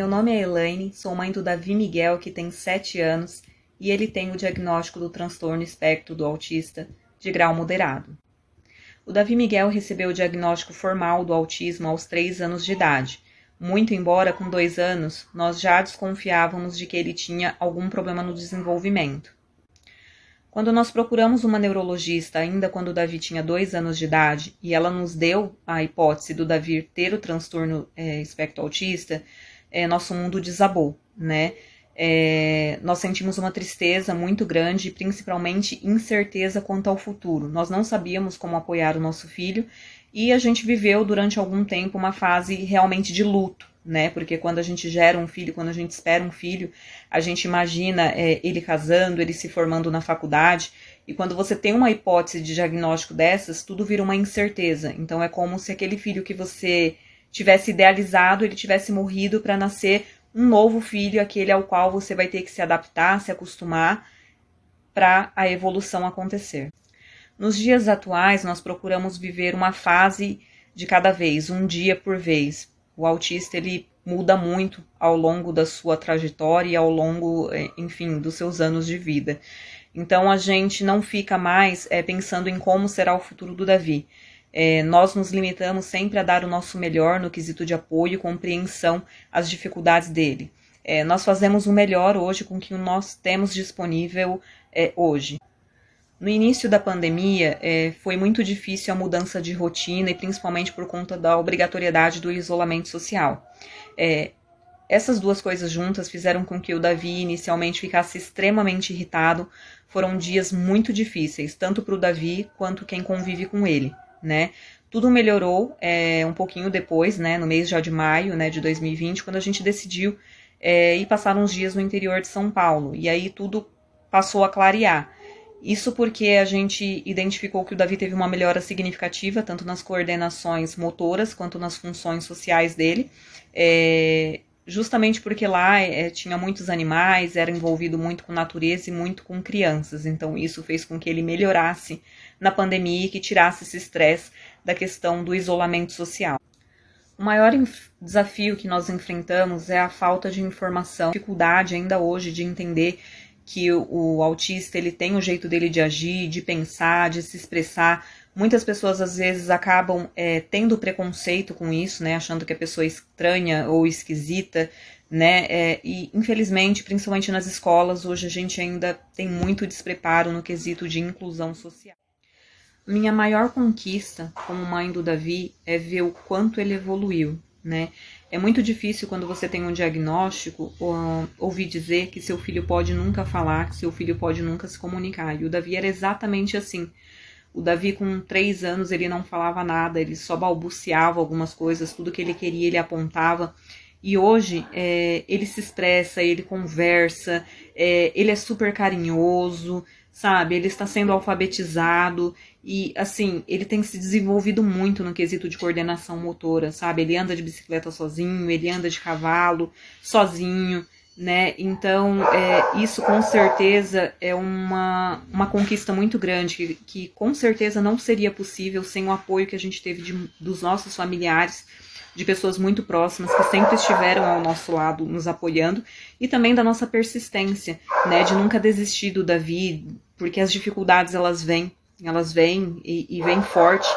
meu nome é Elaine, sou mãe do Davi Miguel, que tem 7 anos, e ele tem o diagnóstico do transtorno espectro do autista de grau moderado. O Davi Miguel recebeu o diagnóstico formal do autismo aos 3 anos de idade, muito embora com 2 anos nós já desconfiávamos de que ele tinha algum problema no desenvolvimento. Quando nós procuramos uma neurologista ainda quando o Davi tinha 2 anos de idade e ela nos deu a hipótese do Davi ter o transtorno espectro autista, nosso mundo desabou, né? Nós sentimos uma tristeza muito grande, principalmente incerteza quanto ao futuro. Nós não sabíamos como apoiar o nosso filho e a gente viveu durante algum tempo uma fase realmente de luto, né? Porque quando a gente gera um filho, quando a gente espera um filho, a gente imagina ele casando, ele se formando na faculdade, e quando você tem uma hipótese de diagnóstico dessas, tudo vira uma incerteza. Então é como se aquele filho que você tivesse idealizado, ele tivesse morrido para nascer um novo filho, aquele ao qual você vai ter que se adaptar, se acostumar para a evolução acontecer. Nos dias atuais, nós procuramos viver uma fase de cada vez, um dia por vez. O autista, ele muda muito ao longo da sua trajetória e ao longo, enfim, dos seus anos de vida. Então, a gente não fica mais pensando em como será o futuro do Davi. Nós nos limitamos sempre a dar o nosso melhor no quesito de apoio e compreensão às dificuldades dele. Nós fazemos o melhor hoje com o que nós temos disponível hoje. No início da pandemia, foi muito difícil a mudança de rotina e principalmente por conta da obrigatoriedade do isolamento social. Essas duas coisas juntas fizeram com que o Davi inicialmente ficasse extremamente irritado. Foram dias muito difíceis, tanto para o Davi quanto quem convive com ele, né? Tudo melhorou um pouquinho depois, né, no mês já de maio, né, de 2020, quando a gente decidiu ir passar uns dias no interior de São Paulo. E aí tudo passou a clarear. Isso porque a gente identificou que o Davi teve uma melhora significativa, tanto nas coordenações motoras quanto nas funções sociais dele, justamente porque lá tinha muitos animais, era envolvido muito com natureza e muito com crianças. Então isso fez com que ele melhorasse na pandemia e que tirasse esse estresse da questão do isolamento social. O maior desafio que nós enfrentamos é a falta de informação, a dificuldade ainda hoje de entender que o autista ele tem o jeito dele de agir, de pensar, de se expressar. Muitas pessoas às vezes acabam tendo preconceito com isso, né, achando que a pessoa é estranha ou esquisita, né, e infelizmente, principalmente nas escolas, hoje a gente ainda tem muito despreparo no quesito de inclusão social. Minha maior conquista como mãe do Davi é ver o quanto ele evoluiu, né? É muito difícil quando você tem um diagnóstico ouvir dizer que seu filho pode nunca falar, que seu filho pode nunca se comunicar. E o Davi era exatamente assim. O Davi com 3 anos ele não falava nada, ele só balbuciava algumas coisas, tudo que ele queria ele apontava. E hoje ele se expressa, ele conversa, ele é super carinhoso, sabe? Ele está sendo alfabetizado e, assim, ele tem se desenvolvido muito no quesito de coordenação motora, sabe? Ele anda de bicicleta sozinho, ele anda de cavalo sozinho, né? Então, isso com certeza é uma conquista muito grande, que com certeza não seria possível sem o apoio que a gente teve dos nossos familiares, de pessoas muito próximas que sempre estiveram ao nosso lado nos apoiando, e também da nossa persistência, né, de nunca desistir do Davi, porque as dificuldades elas vêm e vêm forte,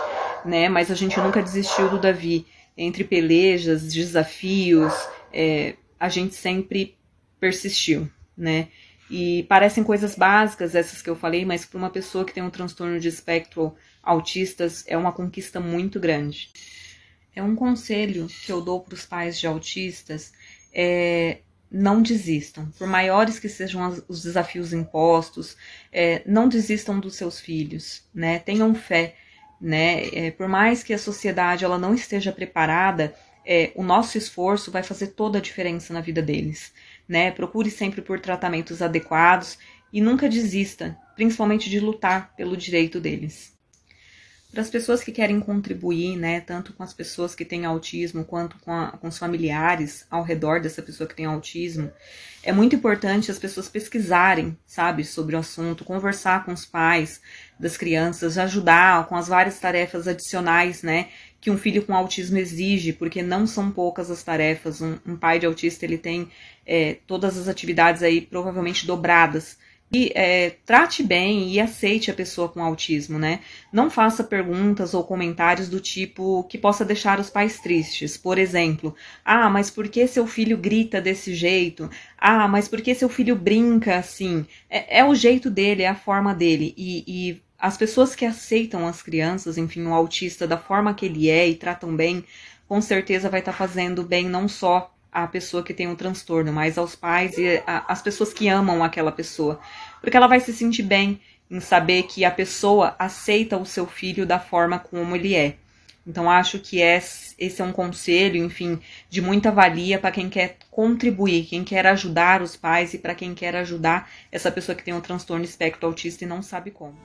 né, mas a gente nunca desistiu do Davi. Entre pelejas, desafios, a gente sempre persistiu, né, e parecem coisas básicas essas que eu falei, mas para uma pessoa que tem um transtorno de espectro autistas é uma conquista muito grande. Um conselho que eu dou para os pais de autistas não desistam. Por maiores que sejam os desafios impostos, não desistam dos seus filhos, né? Tenham fé, né? Por mais que a sociedade ela não esteja preparada, o nosso esforço vai fazer toda a diferença na vida deles, né? Procure sempre por tratamentos adequados e nunca desista, principalmente de lutar pelo direito deles. Para as pessoas que querem contribuir, né, tanto com as pessoas que têm autismo quanto com os familiares ao redor dessa pessoa que tem autismo, é muito importante as pessoas pesquisarem, sabe, sobre o assunto, conversar com os pais das crianças, ajudar com as várias tarefas adicionais, né, que um filho com autismo exige, porque não são poucas as tarefas. Um pai de autista, ele tem todas as atividades aí provavelmente dobradas. E trate bem e aceite a pessoa com autismo, né? Não faça perguntas ou comentários do tipo que possa deixar os pais tristes. Por exemplo, mas por que seu filho grita desse jeito? Mas por que seu filho brinca assim? É o jeito dele, é a forma dele. E as pessoas que aceitam as crianças, enfim, o autista da forma que ele é e tratam bem, com certeza vai estar fazendo bem não só a pessoa que tem um transtorno, mas aos pais e às pessoas que amam aquela pessoa. Porque ela vai se sentir bem em saber que a pessoa aceita o seu filho da forma como ele é. Então, acho que esse é um conselho, enfim, de muita valia para quem quer contribuir, quem quer ajudar os pais e para quem quer ajudar essa pessoa que tem um transtorno espectro autista e não sabe como.